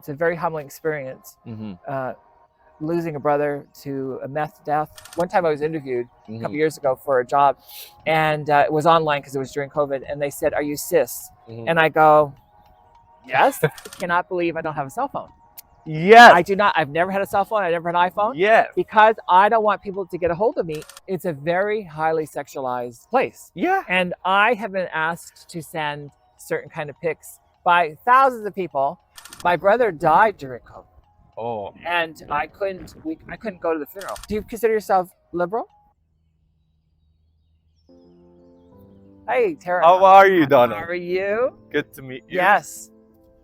It's a very humbling experience, losing a brother to a meth death. One time I was interviewed a couple years ago for a job, and it was online because it was during COVID, and they said, "Are you cis?" And I go, "Yes." I cannot believe I don't have a cell phone. Yes. I do not. I've never had a cell phone. I never had an iPhone. Yes. Because I don't want people to get a hold of me. It's a very highly sexualized place. Yeah. And I have been asked to send certain kind of pics by thousands of people. My brother died during COVID. Oh. And I couldn't go to the funeral. Do you consider yourself liberal? Hey, Taran. How are you, Donna? How are you? Good to meet you. Yes.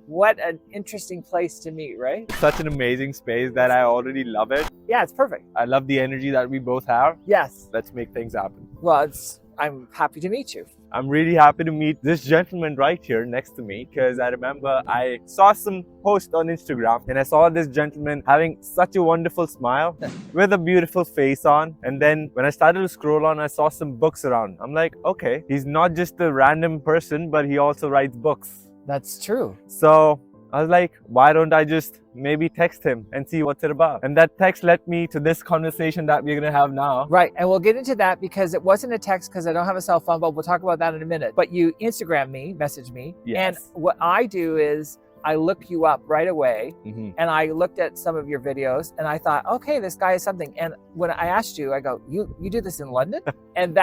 What an interesting place to meet, right? Such an amazing space that I already love it. Yeah, it's perfect. I love the energy that we both have. Yes. Let's make things happen. Well, I'm happy to meet you. I'm really happy to meet this gentleman right here next to me, because I remember I saw some post on Instagram and I saw this gentleman having such a wonderful smile with a beautiful face on. And then when I started to scroll on, I saw some books around. I'm like, okay, he's not just a random person, but he also writes books. That's true. So I was like, why don't I just maybe text him and see what's it about? And that text led me to this conversation that we're going to have now. Right. And we'll get into that because it wasn't a text because I don't have a cell phone, but we'll talk about that in a minute. But you Instagram me, message me. Yes. And what I do is I look you up right away, and I looked at some of your videos and I thought, okay, this guy is something. And when I asked you, I go, you do this in London? And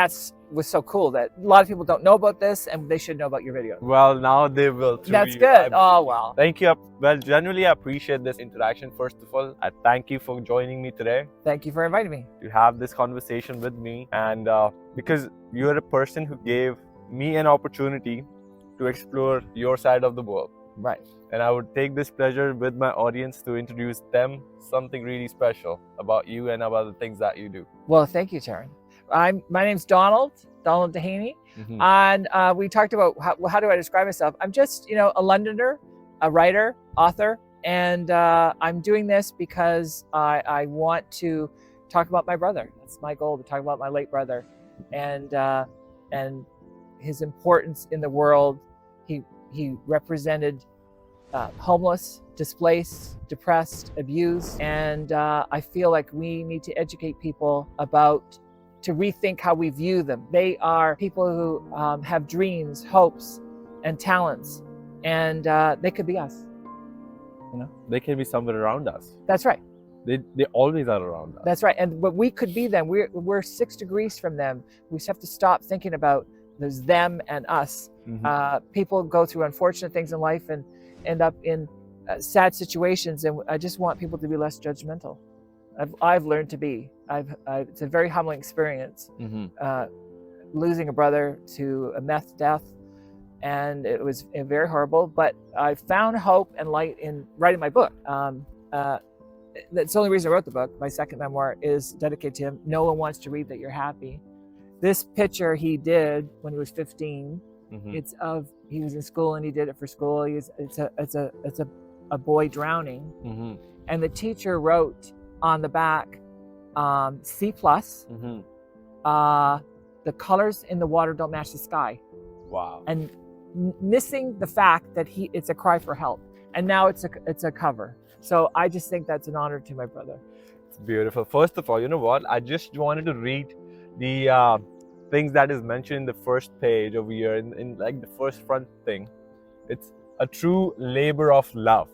was so cool that a lot of people don't know about this and they should know about your videos. Well, now they will. That's good. Oh, well. Thank you. Well, genuinely, I appreciate this interaction. First of all, I thank you for joining me today. Thank you for inviting me. To have this conversation with me. And because you're a person who gave me an opportunity to explore your side of the world. Right. And I would take this pleasure with my audience to introduce them something really special about you and about the things that you do. Well, thank you, Taran. My name's Donald Dehaney. And we talked about how do I describe myself? I'm just, a Londoner, a writer, author, and I'm doing this because I want to talk about my brother. That's my goal, to talk about my late brother and his importance in the world. He represented homeless, displaced, depressed, abused, and I feel like we need to educate people to rethink how we view them. They are people who have dreams, hopes, and talents, and they could be us. They can be somewhere around us. That's right. They always are around us. That's right. And but we could be them. We're 6 degrees from them. We just have to stop thinking about there's them and us. People go through unfortunate things in life and end up in sad situations, and I just want people to be less judgmental. I've learned to be. It's a very humbling experience, losing a brother to a meth death, and it was very horrible. But I found hope and light in writing my book. That's the only reason I wrote the book. My second memoir is dedicated to him. No one wants to read that you're happy. This picture he did when he was 15. It's he was in school and he did it for school. It's a boy drowning, and the teacher wrote on the back, C+. The colors in the water don't match the sky. Wow. And missing the fact that it's a cry for help, and now it's a cover. So I just think that's an honor to my brother. It's beautiful. First of all, you know what? I just wanted to read the things that is mentioned in the first page over here, in like the first front thing. It's a true labor of love.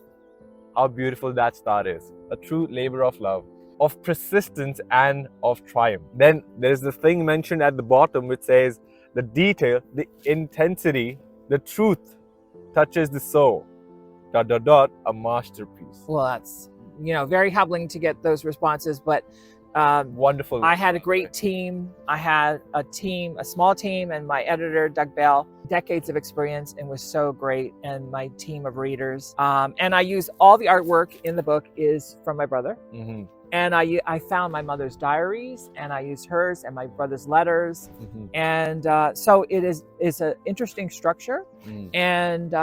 How beautiful that start is. A true labor of love, of persistence and of triumph. Then there's the thing mentioned at the bottom which says the detail, the intensity, the truth touches the soul. ... a masterpiece. Well, that's very humbling to get those responses, but wonderful. I had a great team. I had a small team, and my editor, Doug Bell, decades of experience, and was so great, and my team of readers. And I use all the artwork in the book is from my brother. And I found my mother's diaries, and I used hers and my brother's letters. And so it's an interesting structure. And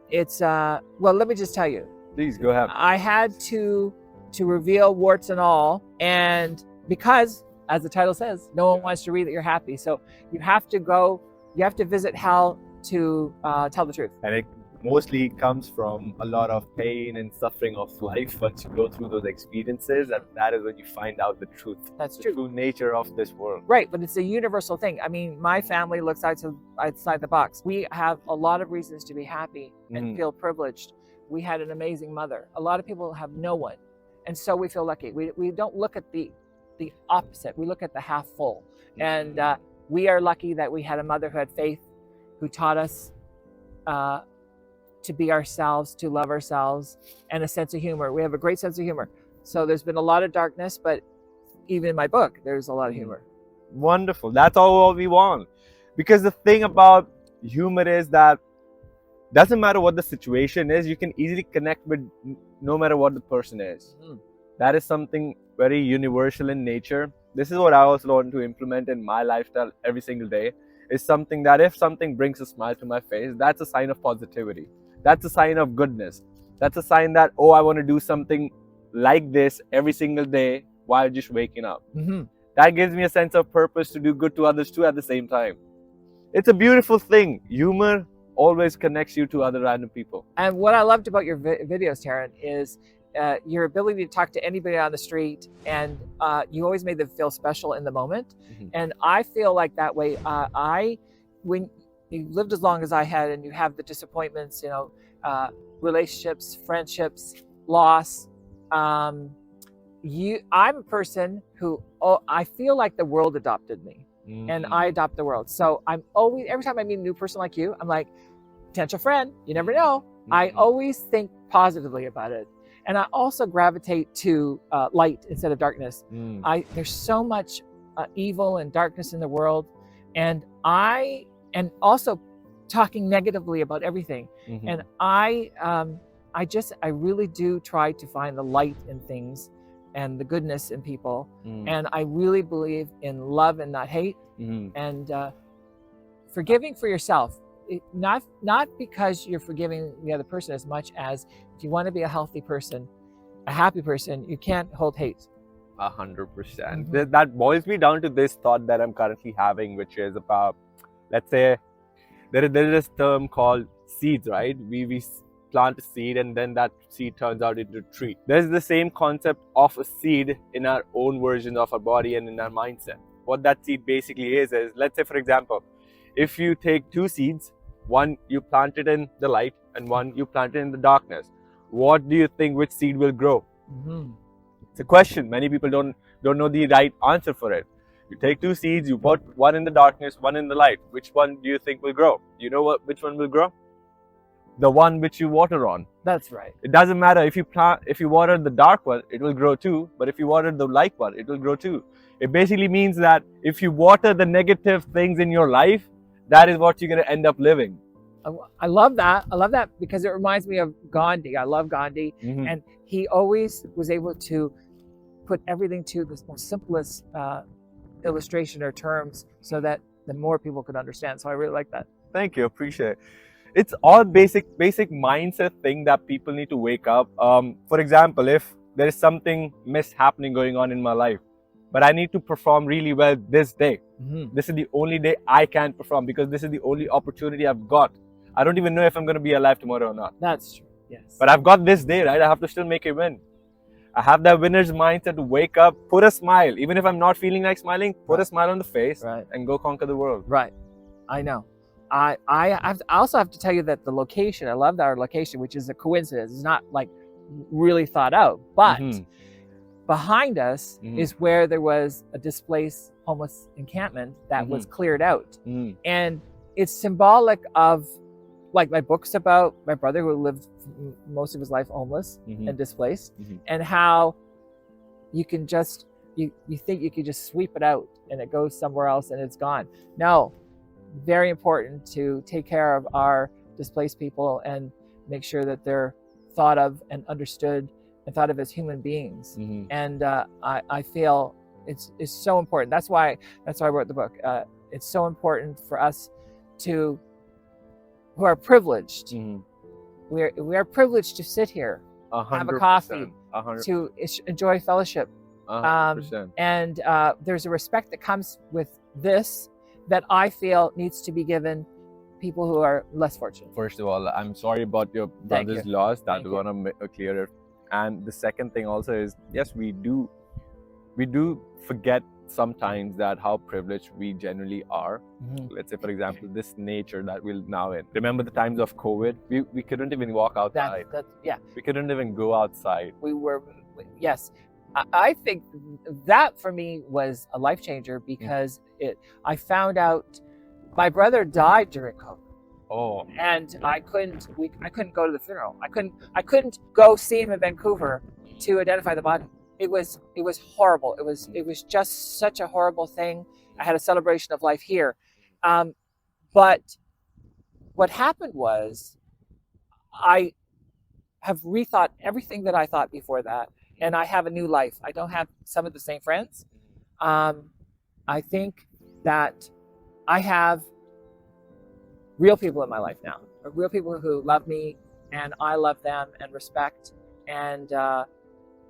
it's, well, let me just tell you. Please, go ahead. I had to reveal warts and all, and because, as the title says, no one wants to read that you're happy. So you have to visit hell to tell the truth. And mostly comes from a lot of pain and suffering of life. Once you go through those experiences, and that is when you find out the truth. That's the true. true nature of this world. Right, but it's a universal thing. I mean, my family looks outside the box. We have a lot of reasons to be happy and feel privileged. We had an amazing mother. A lot of people have no one, and so we feel lucky. We don't look at the opposite. We look at the half full, and we are lucky that we had a mother who had faith, who taught us to be ourselves, to love ourselves, and a sense of humor. We have a great sense of humor. So there's been a lot of darkness, but even in my book, there's a lot of humor. Wonderful. That's all we want. Because the thing about humor is that doesn't matter what the situation is, you can easily connect with no matter what the person is. That is something very universal in nature. This is what I also want to implement in my lifestyle every single day. Is something that if something brings a smile to my face, that's a sign of positivity. That's a sign of goodness. That's a sign that, oh, I want to do something like this every single day while just waking up. That gives me a sense of purpose to do good to others too at the same time. It's a beautiful thing. Humor always connects you to other random people. And what I loved about your videos, Taran, is your ability to talk to anybody on the street, and you always made them feel special in the moment. And I feel like that way. When you lived as long as I had, and you have the disappointments, relationships, friendships, loss. I'm a person who I feel like the world adopted me, and I adopt the world. So I'm always, every time I meet a new person like you, I'm like, potential friend. You never know. I always think positively about it. And I also gravitate to light instead of darkness. There's so much evil and darkness in the world, and also talking negatively about everything. And I really do try to find the light in things and the goodness in people. And I really believe in love and not hate, and forgiving for yourself. Not because you're forgiving the other person as much as if you want to be a healthy person, a happy person, you can't hold hate. 100%. That boils me down to this thought that I'm currently having, which is about, let's say, there is this term called seeds, right? We plant a seed and then that seed turns out into a tree. There's the same concept of a seed in our own version of our body and in our mindset. What that seed basically is let's say, for example, if you take two seeds, one you plant it in the light and one you plant it in the darkness, what do you think which seed will grow? It's a question. Many people don't know the right answer for it. You take two seeds, you put one in the darkness, one in the light. Which one do you think will grow? You know which one will grow? The one which you water on. That's right. It doesn't matter if you water the dark one, it will grow too. But if you water the light one, it will grow too. It basically means that if you water the negative things in your life, that is what you're going to end up living. I love that. I love that because it reminds me of Gandhi. I love Gandhi. And he always was able to put everything to the most simplest illustration or terms so that the more people could understand. So I really like that. Thank you. Appreciate it. It's all basic mindset thing that people need to wake up. For example, if there is something mishappening going on in my life, but I need to perform really well this day. This is the only day I can perform because this is the only opportunity I've got. I don't even know if I'm going to be alive tomorrow or not. That's true. Yes. But I've got this day, right? I have to still make it win. I have that winner's mindset to wake up, put a smile. Even if I'm not feeling like smiling, put a smile on the face and go conquer the world. Right. I know. I also have to tell you that the location, I love our location, which is a coincidence. It's not like really thought out, but behind us is where there was a displaced homeless encampment that was cleared out. And it's symbolic of, like, my book's about my brother who lived most of his life homeless and displaced, and how you can just, you think you could just sweep it out and it goes somewhere else and it's gone. No, very important to take care of our displaced people and make sure that they're thought of and understood and thought of as human beings. And I feel it's so important. That's why I wrote the book. It's so important for us who are privileged. We are privileged to sit here, 100%, have a coffee, 100%. to enjoy fellowship. 100%. And there's a respect that comes with this that I feel needs to be given people who are less fortunate. First of all, I'm sorry about your Thank brother's you. loss. That Thank we want to make clear. And the second thing also is, yes, we do forget sometimes that how privileged we generally are. Let's say, for example, this nature that we're now in. Remember the times of COVID? We couldn't even walk outside. Yeah. We couldn't even go outside. We were, yes. I think that for me was a life changer because I found out my brother died during COVID. Oh. And I couldn't go to the funeral. I couldn't go see him in Vancouver to identify the body. It was horrible. It was just such a horrible thing. I had a celebration of life here. But what happened was I have rethought everything that I thought before that, and I have a new life. I don't have some of the same friends. I think that I have real people in my life now, real people who love me, and I love them and respect. And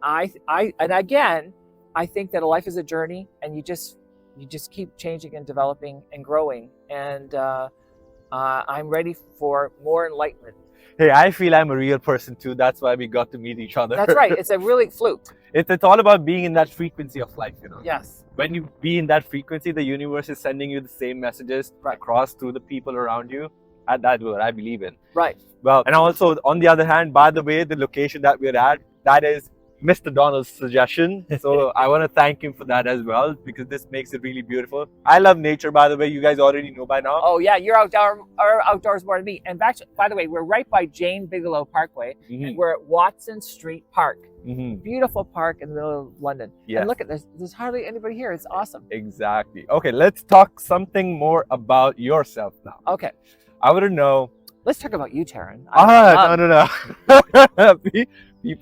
and again, I think that a life is a journey, and you just keep changing and developing and growing. And I'm ready for more enlightenment. Hey, I feel I'm a real person too. That's why we got to meet each other. That's right. It's a really fluke. It's all about being in that frequency of life, you know. Yes. When you be in that frequency, the universe is sending you the same messages across through the people around you. And that's what I believe in. Right. Well, and also on the other hand, by the way, the location that we're at, that is Mr. Donald's suggestion. So I want to thank him for that as well, because this makes it really beautiful. I love nature, by the way. You guys already know by now. Oh yeah, you're outdoors more than me. And by the way, we're right by Jane Bigelow Parkway. And we're at Watson Street Park. Beautiful park in the middle of London. Yes. And look at this. There's hardly anybody here. It's awesome. Exactly. Okay, let's talk something more about yourself now. Okay. I want to know. Let's talk about you, Taran. No.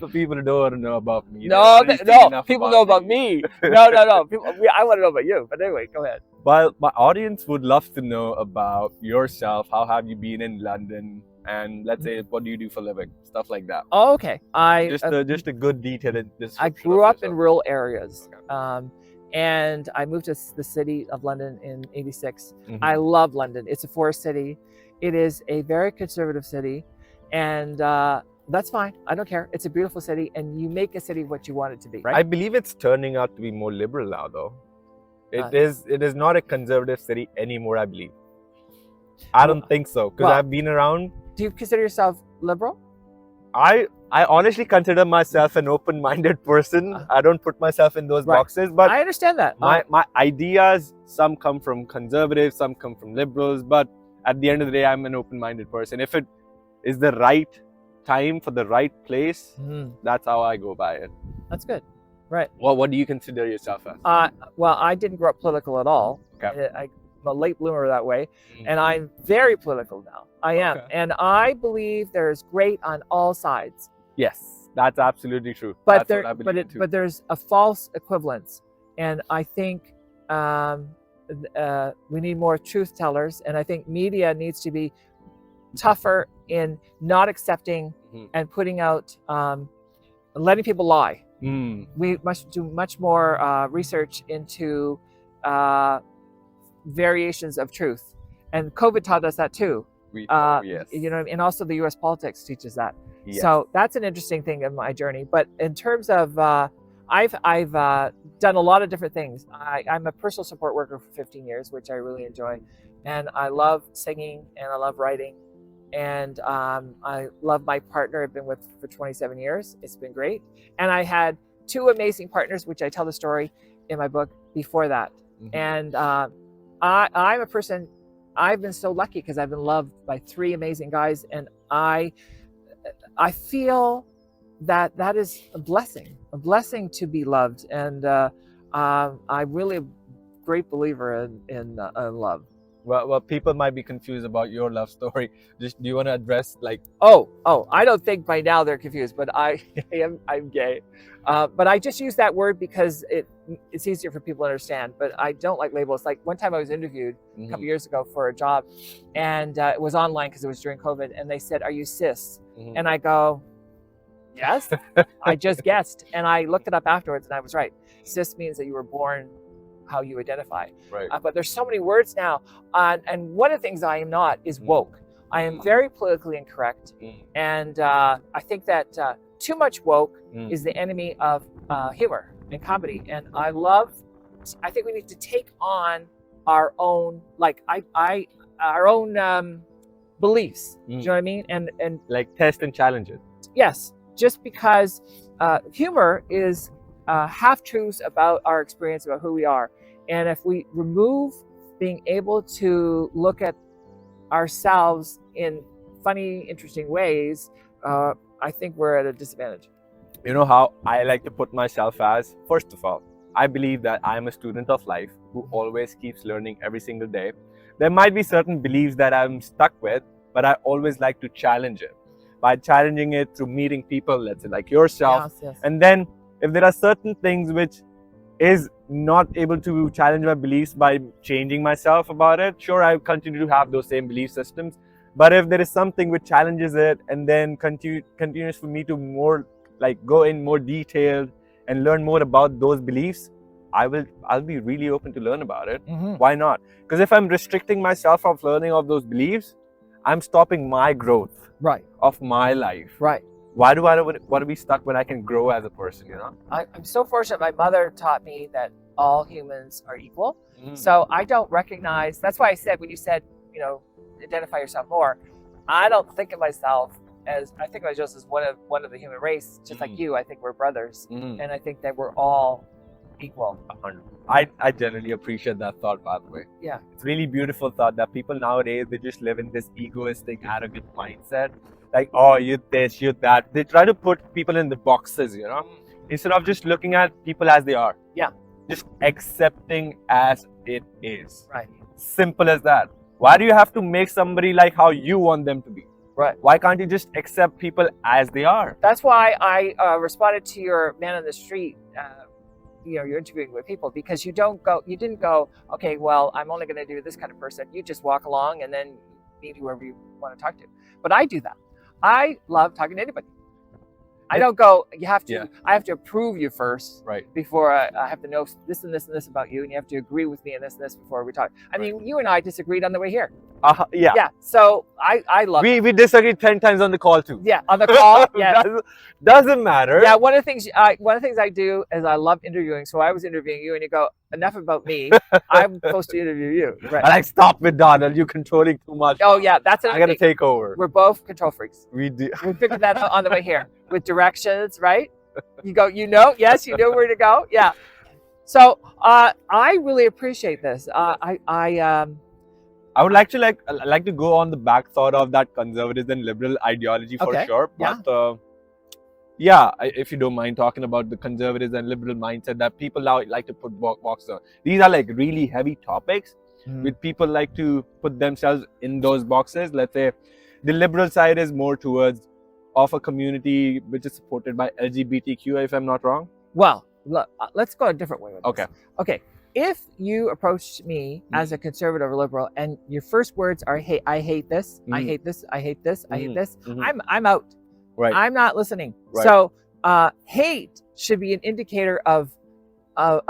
People don't want to know about me. No. People know about me. No. I want to know about you. But anyway, go ahead. Well, my audience would love to know about yourself. How have you been in London? And let's say, what do you do for a living? Stuff like that. Oh, okay. Just a good detail in this. I grew up in rural areas. Okay. And I moved to the city of London in '86. I love London. It's a forest city. It is a very conservative city. And that's fine. I don't care. It's a beautiful city. And you make a city what you want it to be, right? I believe it's turning out to be more liberal now, though. It is not a conservative city anymore, I believe. I don't think so, because I've been around. Do you consider yourself liberal? I honestly consider myself an open-minded person. I don't put myself in those boxes, but I understand that. My ideas, some come from conservatives, some come from liberals, but at the end of the day, I'm an open-minded person. If it is the right time for the right place, that's how I go by it. That's good. Right. Well, what do you consider yourself as? Well, I didn't grow up political at all. Okay. I'm a late bloomer that way, and I'm very political now. I am, and I believe there's great on all sides. Yes, that's absolutely true. But there's a false equivalence, and I think we need more truth tellers, and I think media needs to be tougher in not accepting and putting out, letting people lie. We must do much more research into variations of truth, and COVID taught us that too. Yes. You know, and also the U.S. politics teaches that. Yes. So that's an interesting thing in my journey. But in terms of, I've done a lot of different things. I'm a personal support worker for 15 years, which I really enjoy, and I love singing and I love writing, and I love my partner. I've been with for 27 years. It's been great, and I had two amazing partners, which I tell the story in my book before that. And I'm a person. I've been so lucky because I've been loved by three amazing guys, and I feel that is a blessing to be loved, and I'm really a great believer in love. Well, people might be confused about your love story. Do you want to address like? Oh, I don't think by now they're confused, but I'm gay. But I just use that word because it's easier for people to understand. But I don't like labels. Like one time I was interviewed a couple years ago for a job, and it was online because it was during COVID, and they said, "Are you cis?" And I go, "Yes." I just guessed, and I looked it up afterwards, and I was right. Cis means that you were born how you identify. Right. But there's so many words now, and one of the things I am not is woke. I am very politically incorrect, and I think that too much woke is the enemy of humor and comedy. And I think we need to take on our own, our own beliefs. Do you know what I mean? And like test and challenge it. Yes, just because humor is half truths about our experience, about who we are, and if we remove being able to look at ourselves in funny, interesting ways, I think we're at a disadvantage. You know how I like to put myself as? First of all, I believe that I'm a student of life who always keeps learning every single day. There might be certain beliefs that I'm stuck with, but I always like to challenge it. By challenging it through meeting people, let's say like yourself. Yes. And then if there are certain things which is not able to challenge my beliefs by changing myself about it, sure, I continue to have those same belief systems. But if there is something which challenges it and then continues for me to more like go in more detailed and learn more about those beliefs, I'll be really open to learn about it. Why not? Because if I'm restricting myself from learning of those beliefs, I'm stopping my growth of my life. Why do I want to be stuck when I can grow as a person, you know? I'm so fortunate. My mother taught me that all humans are equal. So I don't recognize, that's why I said, when you said, you know, identify yourself more, I don't think of myself as, I think of myself as one of the human race, just like you. I think we're brothers. And I think that we're all equal. I generally appreciate that thought, by the way. Yeah. It's really beautiful thought that people nowadays, they just live in this egoistic, arrogant mindset. Like, oh, you're this, you're that. They try to put people in the boxes, you know, instead of just looking at people as they are. Yeah. Just accepting as it is. Right. Simple as that. Why do you have to make somebody like how you want them to be? Right. Why can't you just accept people as they are? That's why I responded to your man on the street. You know, you're interviewing with people, because you didn't go, okay, well, I'm only going to do this kind of person. You just walk along and then meet whoever you want to talk to. But I do that. I love talking to anybody. I don't go, I have to approve you first, before I have to know this and this and this about you, and you have to agree with me and this before we talk. I mean, you and I disagreed on the way here. Yeah. So I love we disagreed 10 times on the call too. Yeah, on the call. Yeah. Doesn't matter. Yeah, one of the things I do is I love interviewing. So I was interviewing you and you go, enough about me. I'm supposed to interview you. Right. I'm like, stop it, Donald. You're controlling too much. Oh yeah, that's another I gotta take over. We're both control freaks. We do. We figured that out on the way here with directions, right? You go, yes, you know where to go. Yeah. So I really appreciate this. I would like to go on the back thought of that conservative and liberal ideology for sure. But if you don't mind talking about the conservative and liberal mindset that people now like to put boxes on. These are like really heavy topics with people like to put themselves in those boxes. Let's say the liberal side is more towards of a community which is supported by LGBTQ, if I'm not wrong. Well, look, let's go a different way with this. Okay. If you approached me as a conservative or liberal and your first words are, "Hey, I hate this, I hate this, I hate this, I hate this," I'm out. Right. I'm not listening. Right. So hate should be an indicator of a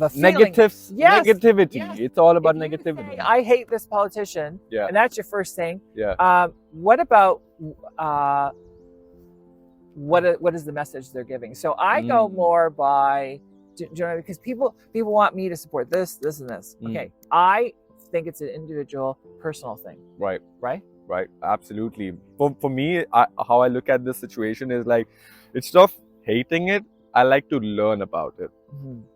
feeling. Negativity. Yes. It's all about If you negativity. say, I hate this politician. Yeah. And that's your first thing. Yeah. What about what is the message they're giving? So I go more by, because people want me to support this, and this. Okay. I think it's an individual, personal thing. Right. Right. Absolutely. For me, how I look at this situation is like, instead of hating it, I like to learn about it.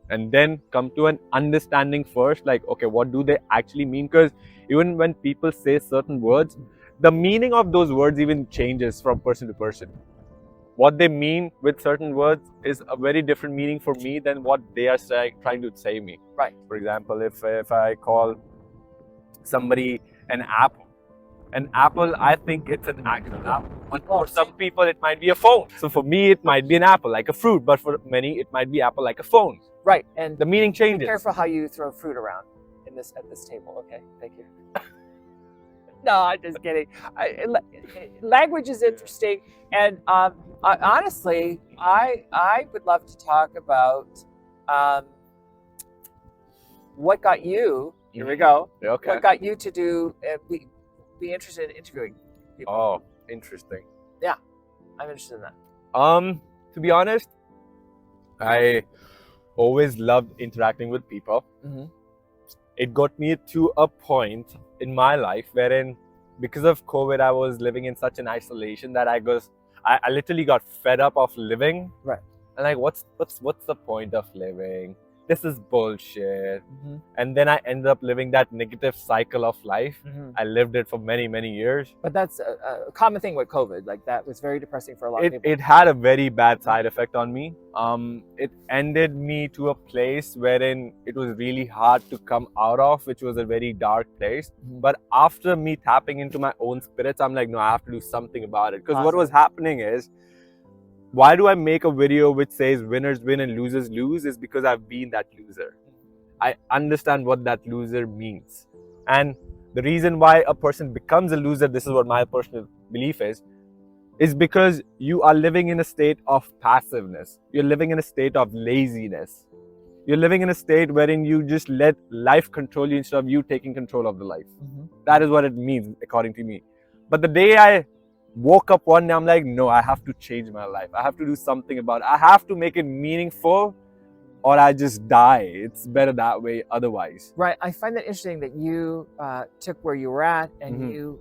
And then come to an understanding first, like, okay, what do they actually mean? Because even when people say certain words, the meaning of those words even changes from person to person. What they mean with certain words is a very different meaning for me than what they are trying to say me. Right. For example, if I call somebody an apple, I think it's an actual apple. But for some people, it might be a phone. So for me, it might be an apple, like a fruit. But for many, it might be apple, like a phone. Right. And the meaning changes. Be careful how you throw fruit around at this table. Okay. Thank you. No, I'm just kidding. Language is interesting, and honestly, I would love to talk about what got you. Here we go. Okay. What got you to do be interested in interviewing people? Oh, interesting. Yeah, I'm interested in that. To be honest, I always loved interacting with people. It got me to a point in my life wherein, because of COVID, I was living in such an isolation that I literally got fed up of living. Right. And like, what's the point of living? This is bullshit. And then I ended up living that negative cycle of life. I lived it for many, many years. But that's a common thing with COVID. Like, that was very depressing for a lot of people. It had a very bad side effect on me. It ended me to a place wherein it was really hard to come out of, which was a very dark place. But after me tapping into my own spirits, I'm like, no, I have to do something about it. Because what was happening is, why do I make a video which says winners win and losers lose? Is because I've been that loser. I understand what that loser means. And the reason why a person becomes a loser, this is what my personal belief is because you are living in a state of passiveness. You're living in a state of laziness. You're living in a state wherein you just let life control you instead of you taking control of the life. That is what it means, according to me. But the day I woke up one day, I'm like, no, I have to change my life. I have to do something about it. I have to make it meaningful, or I just die. It's better that way otherwise. Right. I find that interesting that you took where you were at and you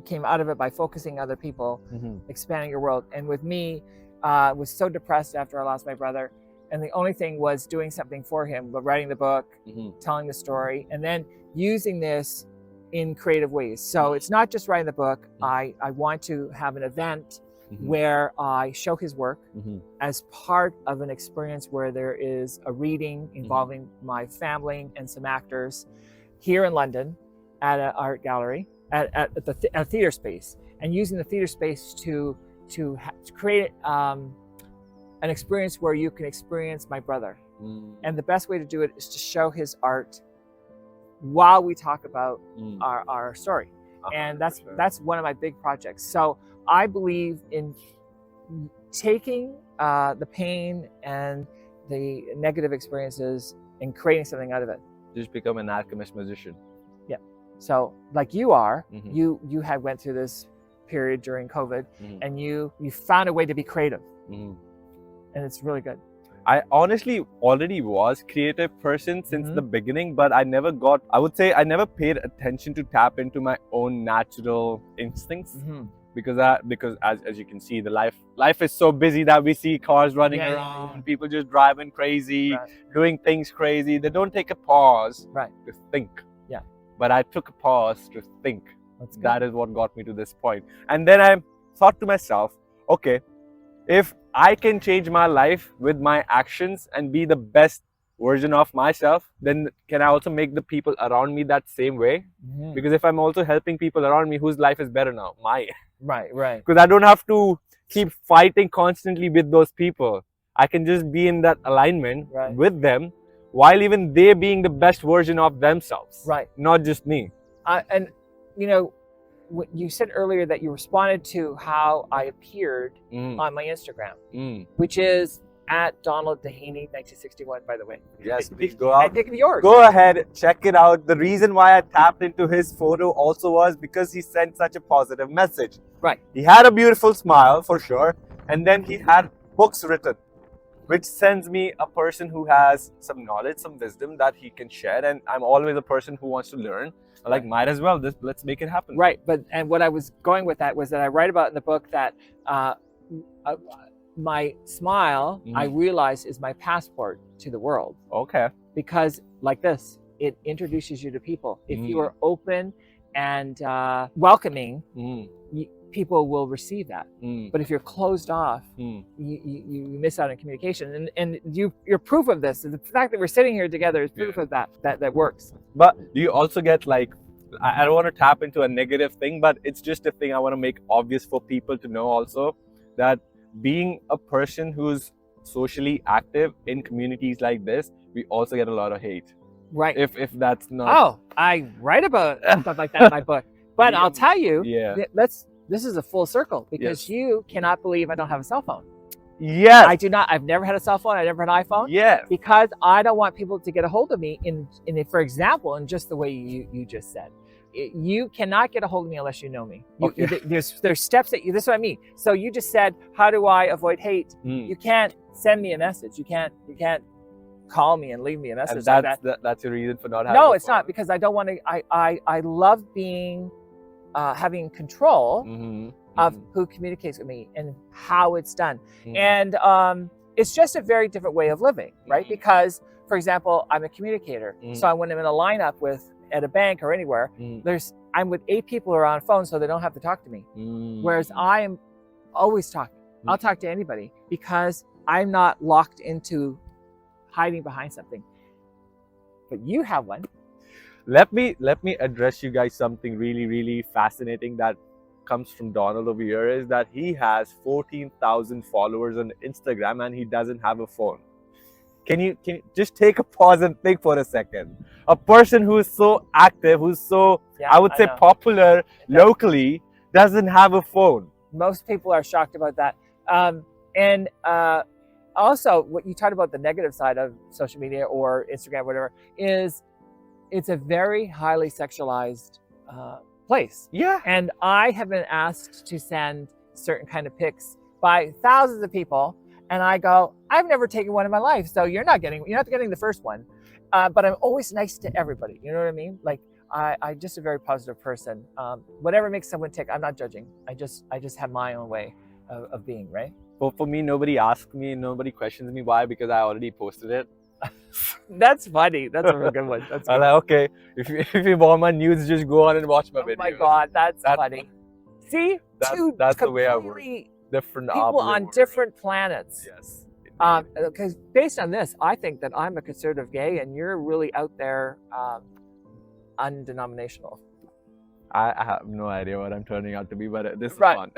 came out of it by focusing on other people, expanding your world. And with me, was so depressed after I lost my brother. And the only thing was doing something for him, but writing the book, telling the story, and then using this in creative ways. So it's not just writing the book. I want to have an event where I show his work as part of an experience where there is a reading involving my family and some actors here in London at an art gallery, at a theater space, and using the theater space to create an experience where you can experience my brother. And the best way to do it is to show his art while we talk about our story. And that's one of my big projects. So I believe in taking the pain and the negative experiences and creating something out of it. Just become an alchemist magician. Yeah. So like you are, you had went through this period during COVID, and you found a way to be creative. And it's really good. I honestly already was a creative person since the beginning, but I never paid attention to tap into my own natural instincts. Because as you can see, the life is so busy that we see cars running around, people just driving crazy, doing things crazy. They don't take a pause to think. Yeah. But I took a pause to think. That is what got me to this point. And then I thought to myself, okay, if I can change my life with my actions and be the best version of myself, then can I also make the people around me that same way? Because if I'm also helping people around me, whose life is better now? Mine. Right. Because I don't have to keep fighting constantly with those people. I can just be in that alignment with them, while even they being the best version of themselves. Right. Not just me. And you know, you said earlier that you responded to how I appeared on my Instagram, which is at Donald Dehaney 1961, by the way. Yes, please go out. I think of yours. Go ahead, check it out. The reason why I tapped into his photo also was because he sent such a positive message. Right. He had a beautiful smile for sure, and then he had books written, which sends me a person who has some knowledge, some wisdom that he can share. And I'm always a person who wants to learn. Like, might as well, let's make it happen. Right. And what I was going with that was that I write about in the book that my smile, I realize, is my passport to the world. Okay. Because like this, it introduces you to people. If you are open and welcoming, people will receive that. But if you're closed off, you miss out on communication. And you're proof of this. The fact that we're sitting here together is proof of that works. But do you also get, like, I don't want to tap into a negative thing, but it's just a thing I want to make obvious for people to know also, that being a person who's socially active in communities like this, we also get a lot of hate. Right. If that's not... Oh, I write about stuff like that in my book. But I'll tell you, Yeah. this is a full circle because you cannot believe I don't have a cell phone. Yes. I do not. I've never had a cell phone. I never had an iPhone. Yes. Because I don't want people to get a hold of me for example, in just the way you just said. You cannot get a hold of me unless you know me. There's steps that this is what I mean. So you just said, how do I avoid hate? You can't send me a message. You can't call me and leave me a message. And like that. That's your reason for not having No, a it's phone. not, because I don't want to. I love being having control of who communicates with me and how it's done. And it's just a very different way of living, right? Because, for example, I'm a communicator. So when I'm in a lineup at a bank or anywhere, I'm with 8 people who are on phone, so they don't have to talk to me. Whereas I am always talking. I'll talk to anybody because I'm not locked into hiding behind something. But you have one. Let me address you guys something really fascinating that comes from Donald over here, is that he has 14,000 followers on Instagram and he doesn't have a phone. Can you just take a pause and think for a second? A person who is so active, who's so, I would say, popular locally, doesn't have a phone. Most people are shocked about that. Also, what you talked about, the negative side of social media or Instagram, whatever, is it's a very highly sexualized place. Yeah. And I have been asked to send certain kind of pics by thousands of people. And I go, I've never taken one in my life, so you're not getting the first one. But I'm always nice to everybody. You know what I mean? Like I'm just a very positive person. Whatever makes someone tick, I'm not judging. I just have my own way of being, right? Well, for me, nobody asks me, nobody questions me. Why? Because I already posted it. That's funny. That's a real good one. That's good. I'm like, okay, if you want my news, just go on and watch my video. Oh my God, that's funny. See, that's the way I work. Different people on different planets. Yes. Because based on this, I think that I'm a conservative gay, and you're really out there, undenominational. I have no idea what I'm turning out to be, but this is Right. fun.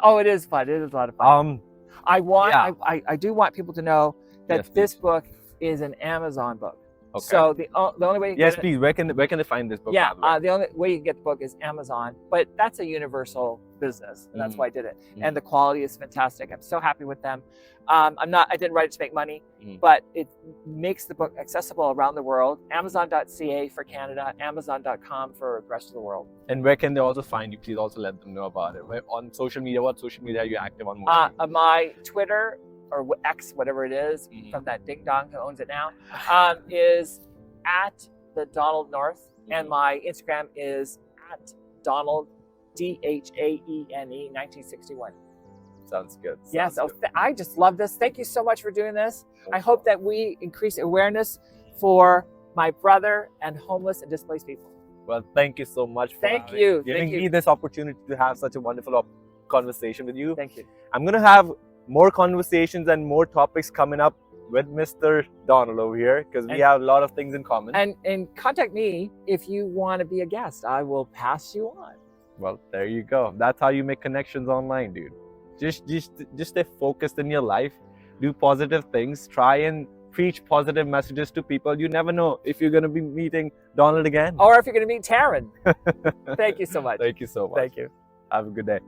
Oh, it is fun. It is a lot of fun. I do want people to know that this book is an Amazon book. Okay. So the only way you can please. Where can they find this book? Yeah, the only way you can get the book is Amazon, but that's a universal business, and that's why I did it. And the quality is fantastic. I'm so happy with them. I didn't write it to make money, but it makes the book accessible around the world. Amazon.ca for Canada, Amazon.com for the rest of the world. And where can they also find you? Please also let them know about it. On social media, what social media are you active on most? My Twitter, or X, whatever it is, from that ding dong who owns it now, is at the Donald North, and my Instagram is at Donald DHAENE 1961. Sounds good. Yes, I just love this. Thank you so much for doing this. I hope that we increase awareness for my brother and homeless and displaced people. Well, thank you so much for giving me this opportunity to have such a wonderful conversation with you. Thank you. I'm gonna have more conversations and more topics coming up with Mr. Donald over here, because we have a lot of things in common. And contact me if you want to be a guest. I will pass you on. Well, there you go. That's how you make connections online, dude. Just stay focused in your life. Do positive things. Try and preach positive messages to people. You never know if you're going to be meeting Donald again. Or if you're going to meet Taran. Thank you so much. Thank you so much. Thank you. Have a good day.